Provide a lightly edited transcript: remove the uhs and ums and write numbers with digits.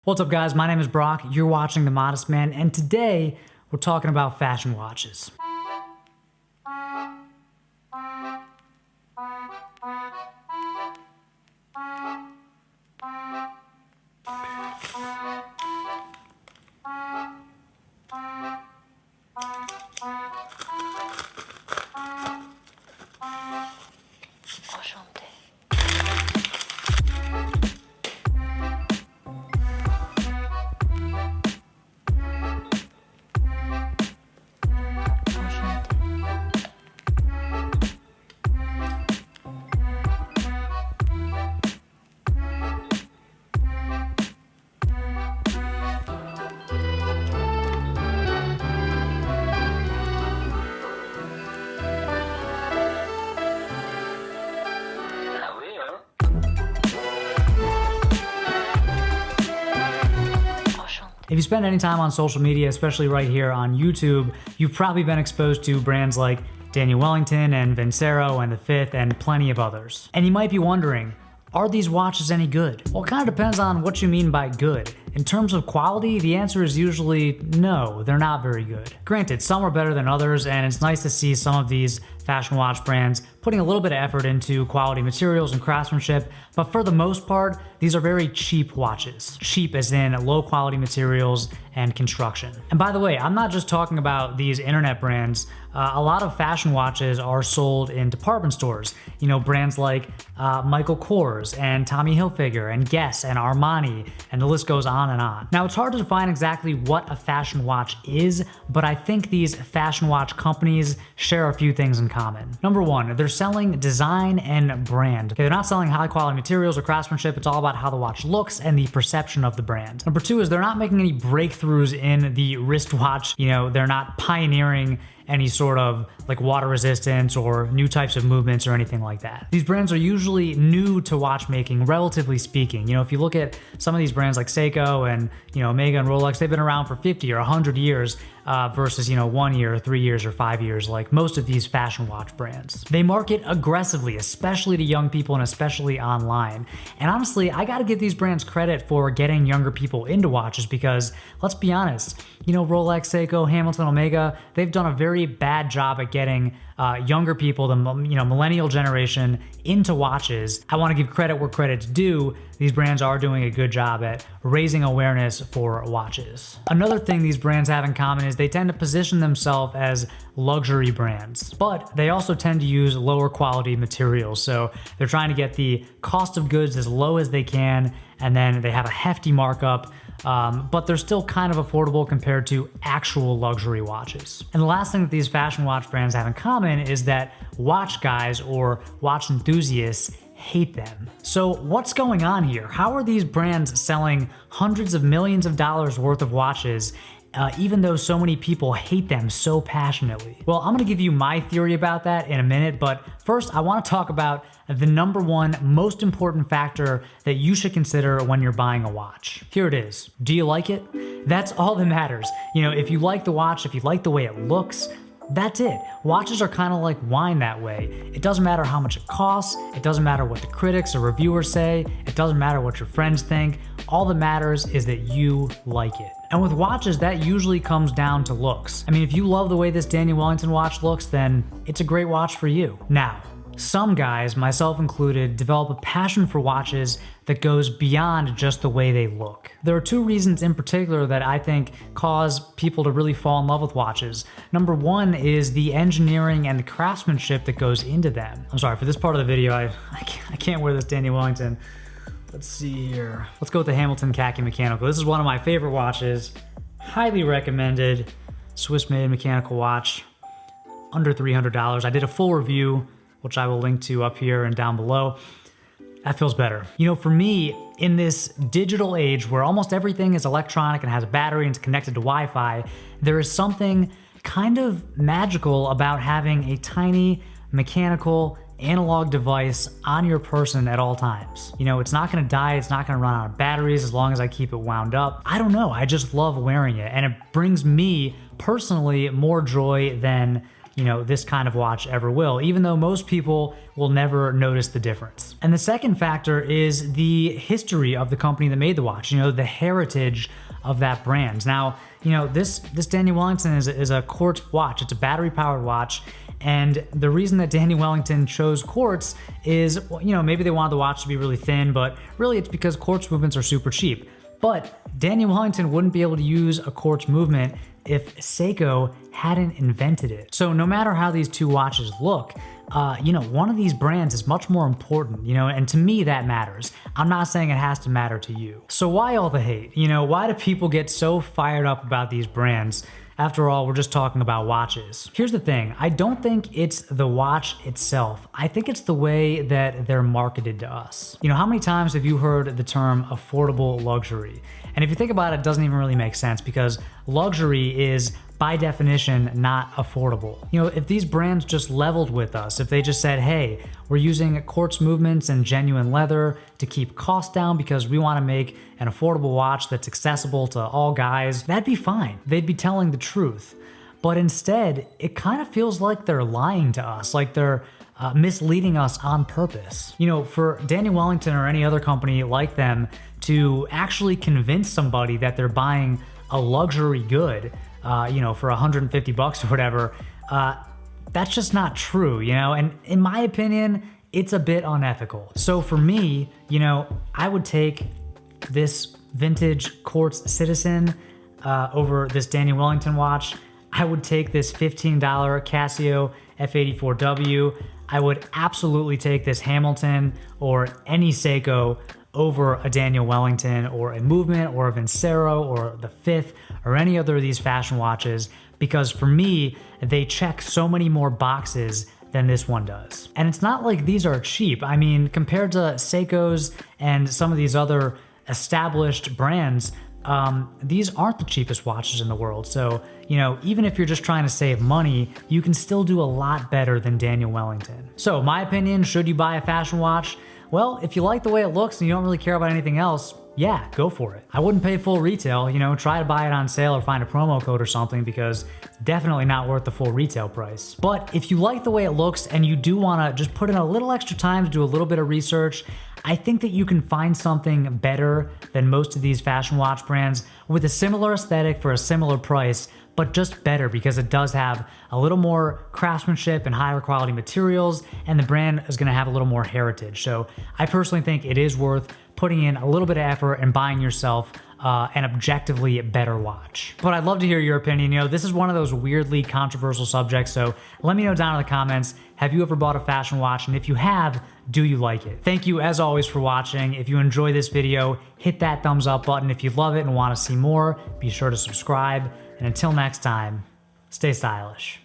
What's up, guys? My name is Brock. You're watching The Modest Man, and today we're talking about fashion watches. If you spend any time on social media, especially right here on YouTube, you've probably been exposed to brands like Daniel Wellington and Vincero and The Fifth and plenty of others. And you might be wondering, are these watches any good? Well, it kind of depends on what you mean by good. In terms of quality, the answer is usually no, they're not very good. Granted, some are better than others, and it's nice to see some of these fashion watch brands putting a little bit of effort into quality materials and craftsmanship, but for the most part, these are very cheap watches. Cheap as in low quality materials and construction. And by the way, I'm not just talking about these internet brands. A lot of fashion watches are sold in department stores. You know, brands like Michael Kors and Tommy Hilfiger and Guess and Armani, and the list goes on and on. Now, it's hard to define exactly what a fashion watch is, but I think these fashion watch companies share a few things in common. Number one, they're selling design and brand. Okay, they're not selling high quality materials or craftsmanship. It's all about how the watch looks and the perception of the brand. Number two is they're not making any breakthroughs in the wristwatch. You know, they're not pioneering any sort of like water resistance or new types of movements or anything like that. These brands are usually new to watchmaking, relatively speaking. You know, if you look at some of these brands like Seiko and, you know, Omega and Rolex, they've been around for 50 or 100 years versus, you know, 1 year or 3 years or 5 years, like most of these fashion watch brands. They market aggressively, especially to young people and especially online. And honestly, I gotta give these brands credit for getting younger people into watches because, let's be honest, you know, Rolex, Seiko, Hamilton, Omega, they've done a very bad job at getting younger people, the millennial generation, into watches. I want to give credit where credit's due. These brands are doing a good job at raising awareness for watches. Another thing these brands have in common is they tend to position themselves as luxury brands, but they also tend to use lower quality materials. So they're trying to get the cost of goods as low as they can, and then they have a hefty markup. But they're still kind of affordable compared to actual luxury watches. And the last thing that these fashion watch brands have in common is that watch guys or watch enthusiasts hate them. So what's going on here? How are these brands selling hundreds of millions of dollars worth of watches even though so many people hate them so passionately? Well, I'm gonna give you my theory about that in a minute, but first I wanna talk about the number one most important factor that you should consider when you're buying a watch. Here it is. Do you like it? That's all that matters. You know, if you like the watch, if you like the way it looks, that's it. Watches are kind of like wine that way. It doesn't matter how much it costs. It doesn't matter what the critics or reviewers say. It doesn't matter what your friends think. All that matters is that you like it. And with watches, that usually comes down to looks. I mean, if you love the way this Daniel Wellington watch looks, then it's a great watch for you. Now, some guys, myself included, develop a passion for watches that goes beyond just the way they look. There are two reasons in particular that I think cause people to really fall in love with watches. Number one is the engineering and the craftsmanship that goes into them. I'm sorry, for this part of the video, I can't wear this Daniel Wellington. Let's see here. Let's go with the Hamilton Khaki Mechanical. This is one of my favorite watches. Highly recommended. Swiss-made mechanical watch. Under $300. I did a full review, which I will link to up here and down below. That feels better. You know, for me, in this digital age where almost everything is electronic and has a battery and it's connected to Wi-Fi, there is something kind of magical about having a tiny mechanical analog device on your person at all times. You know, it's not gonna die, it's not gonna run out of batteries as long as I keep it wound up. I don't know, I just love wearing it, and it brings me personally more joy than, you know, this kind of watch ever will. Even though most people will never notice the difference. And the second factor is the history of the company that made the watch, the heritage of that brand. Now, this Daniel Wellington is a quartz watch. It's a battery-powered watch. And the reason that Daniel Wellington chose quartz is, maybe they wanted the watch to be really thin, but really it's because quartz movements are super cheap. But Daniel Wellington wouldn't be able to use a quartz movement if Seiko hadn't invented it. So no matter how these two watches look, one of these brands is much more important, and to me that matters. I'm not saying it has to matter to you. So why all the hate? Why do people get so fired up about these brands? After all, we're just talking about watches. Here's the thing, I don't think it's the watch itself. I think it's the way that they're marketed to us. How many times have you heard the term affordable luxury? And if you think about it, it doesn't even really make sense because luxury is by definition not affordable. If these brands just leveled with us, if they just said, hey, we're using quartz movements and genuine leather to keep costs down because we want to make an affordable watch that's accessible to all guys, that'd be fine. They'd be telling the truth. But instead, it kind of feels like they're lying to us, like they're misleading us on purpose. For Daniel Wellington or any other company like them to actually convince somebody that they're buying a luxury good, for $150 or whatever, that's just not true, and in my opinion, it's a bit unethical. So for me, I would take this vintage quartz Citizen over this Daniel Wellington watch. I would take this $15 Casio F84W. I would absolutely take this Hamilton or any Seiko over a Daniel Wellington or a Movement or a Vincero or the Fifth or any other of these fashion watches, because for me, they check so many more boxes than this one does. And it's not like these are cheap. I mean, compared to Seiko's and some of these other established brands, these aren't the cheapest watches in the world. So, even if you're just trying to save money, you can still do a lot better than Daniel Wellington. So my opinion, should you buy a fashion watch? Well, if you like the way it looks and you don't really care about anything else, yeah, go for it. I wouldn't pay full retail, try to buy it on sale or find a promo code or something because it's definitely not worth the full retail price. But if you like the way it looks and you do wanna just put in a little extra time to do a little bit of research, I think that you can find something better than most of these fashion watch brands with a similar aesthetic for a similar price, but just better because it does have a little more craftsmanship and higher quality materials, and the brand is gonna have a little more heritage. So I personally think it is worth putting in a little bit of effort and buying yourself an objectively better watch. But I'd love to hear your opinion. This is one of those weirdly controversial subjects, so let me know down in the comments, have you ever bought a fashion watch? And if you have, do you like it? Thank you as always for watching. If you enjoy this video, hit that thumbs up button. If you love it and want to see more, be sure to subscribe. And until next time, stay stylish.